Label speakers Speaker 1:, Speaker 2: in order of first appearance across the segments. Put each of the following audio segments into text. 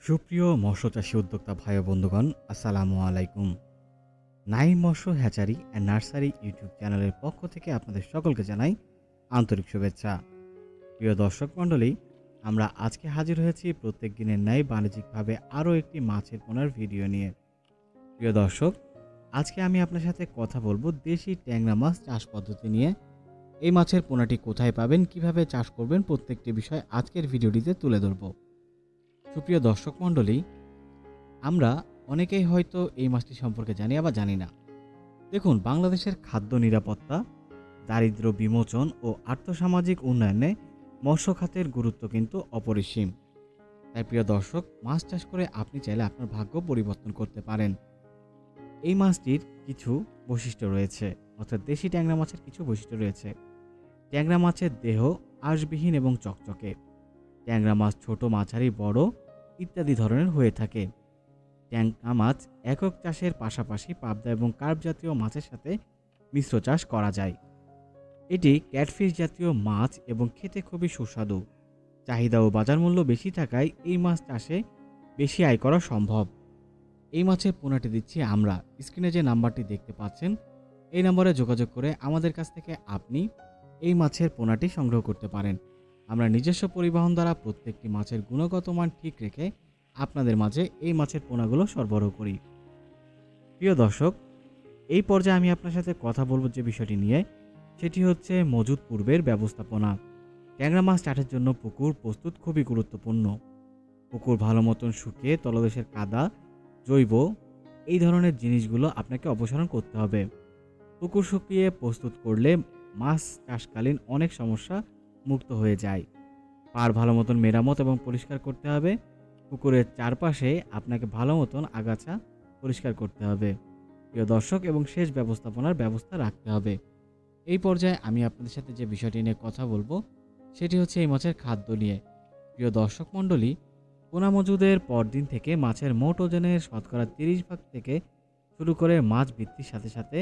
Speaker 1: সুপ্রিয় মৎস্য চাষী উদ্যোক্তা ভাই ও বন্ধুগণ, আসসালামু আলাইকুম। নাইম মৎস্য হ্যাচারি অ্যান্ড নার্সারি ইউটিউব চ্যানেলের পক্ষ থেকে আপনাদের সকলকে জানাই আন্তরিক শুভেচ্ছা। প্রিয় দর্শক মণ্ডলী, আমরা আজকে হাজির হয়েছি প্রত্যেক দিনের ন্যায় বাণিজ্যিকভাবে আরও একটি মাছের পোনার ভিডিও নিয়ে। প্রিয় দর্শক, আজকে আমি আপনার সাথে কথা বলবো দেশি ট্যাংরা মাছ চাষ পদ্ধতি নিয়ে। এই মাছের পোনাটি কোথায় পাবেন, কিভাবে চাষ করবেন, প্রত্যেকটি বিষয় আজকের ভিডিওটিতে তুলে ধরব। সুপ্রিয় দর্শক মণ্ডলী, আমরা অনেকেই হয়তো এই মাছটি সম্পর্কে জানি আবার জানি না। দেখুন, বাংলাদেশের খাদ্য নিরাপত্তা, দারিদ্র্য বিমোচন ও আর্থসামাজিক উন্নয়নে মৎস্য খাতের গুরুত্ব কিন্তু অপরিসীম। তাই প্রিয় দর্শক, মাছ চাষ করে আপনি চাইলে আপনার ভাগ্য পরিবর্তন করতে পারেন। এই মাছটির কিছু বৈশিষ্ট্য রয়েছে, অর্থাৎ দেশি ট্যাংরা মাছের কিছু বৈশিষ্ট্য রয়েছে। ট্যাংরা মাছের দেহ আঁশবিহীন এবং চকচকে। ট্যাংরা মাছ ছোট, মাঝারি, বড় ইত্যাদি ধরনের হয়ে থাকে। ট্যাংরা মাছ একক চাষের পাশাপাশি পাবদা এবং কার্প জাতীয় মাছের সাথে মিশ্র চাষ করা যায়। এটি ক্যাটফিশ জাতীয় মাছ এবং খেতে খুবই সুস্বাদু। চাহিদা ও বাজার মূল্য বেশি থাকায় এই মাছ চাষে বেশি আয় করা সম্ভব। এই মাছের পোনাটি দিচ্ছি আমরা। স্ক্রিনে যে নাম্বারটি দেখতে পাচ্ছেন, এই নম্বরে যোগাযোগ করে আমাদের কাছ থেকে আপনি এই মাছের পোনাটি সংগ্রহ করতে পারেন। আমরা নিজস্ব পরিবহন দ্বারা প্রত্যেকটি মাছের গুণগত মান ঠিক রেখে আপনাদের মাঝে এই মাছের পোনাগুলো সরবরাহ করি। প্রিয় দর্শক, এই পর্যায়ে আমি আপনার সাথে কথা বলবো যে বিষয়টি নিয়ে, সেটি হচ্ছে মজুদ পূর্বের ব্যবস্থাপনা। ট্যাংরা মাছ চাষের জন্য পুকুর প্রস্তুত খুবই গুরুত্বপূর্ণ। পুকুর ভালো মতন শুকিয়ে তলদেশের কাদা, জৈব এই ধরনের জিনিসগুলো আপনাকে অপসারণ করতে হবে। পুকুর শুকিয়ে প্রস্তুত করলে মাছ চাষকালীন অনেক সমস্যা মুক্ত হয়ে যায়। পাড় ভালো মতন মেরামত এবং পরিষ্কার করতে হবে। পুকুরের চারপাশে আপনাকে ভালো মতন আগাছা পরিষ্কার করতে হবে। প্রিয় দর্শক, এবং সেচ ব্যবস্থাপনার ব্যবস্থা রাখতে হবে। এই পর্যায়ে আমি আপনাদের সাথে যে বিষয়টি নিয়ে কথা বলবো, সেটি হচ্ছে এই মাছের খাদ্য নিয়ে। প্রিয় দর্শক মণ্ডলী, পোনা মজুদের পরদিন থেকে মাছের মোট ওজনের শতকরা 30% থেকে শুরু করে মাছ বৃদ্ধির সাথে সাথে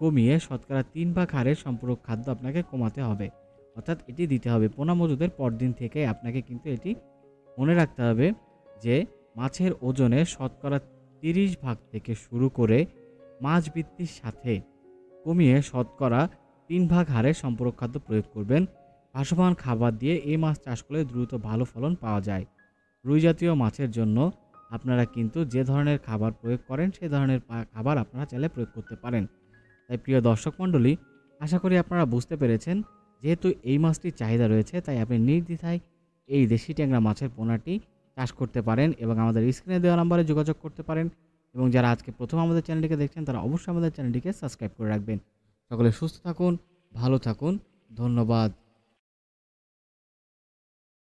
Speaker 1: কমিয়ে শতকরা 3% হারের সম্পূরক খাদ্য আপনাকে কমাতে হবে। অর্থাৎ এটি দিতে হবে পোনা মজুদের পরদিন থেকে। আপনাকে কিন্তু এটি মনে রাখতে হবে যে মাছের ওজনের শতকরা 30% থেকে শুরু করে মাছ বৃদ্ধির সাথে কমিয়ে শতকরা 3% হারে সম্পূরক খাদ্য প্রয়োগ করবেন। ভাসমান খাবার দিয়ে এই মাছ চাষ করলে দ্রুত ভালো ফলন পাওয়া যায়। রুই জাতীয় মাছের জন্য আপনারা কিন্তু যে ধরনের খাবার প্রয়োগ করেন সেই ধরনের খাবার আপনারা চাইলে প্রয়োগ করতে পারেন। তাই প্রিয় দর্শক মণ্ডলী, আশা করি আপনারা বুঝতে পেরেছেন। যেহেতু এই মাছটির চাহিদা রয়েছে, তাই আপনি নির্দ্বিধায় এই দেশি ট্যাংরা মাছের পোনাটি চাষ করতে পারেন এবং আমাদের স্ক্রিনে দেওয়া নম্বরে যোগাযোগ করতে পারেন। এবং যারা আজকে প্রথম আমাদের চ্যানেলটিকে দেখছেন, তারা অবশ্যই আমাদের চ্যানেলটিকে সাবস্ক্রাইব করে রাখবেন। সকলে সুস্থ থাকুন, ভালো থাকুন, ধন্যবাদ।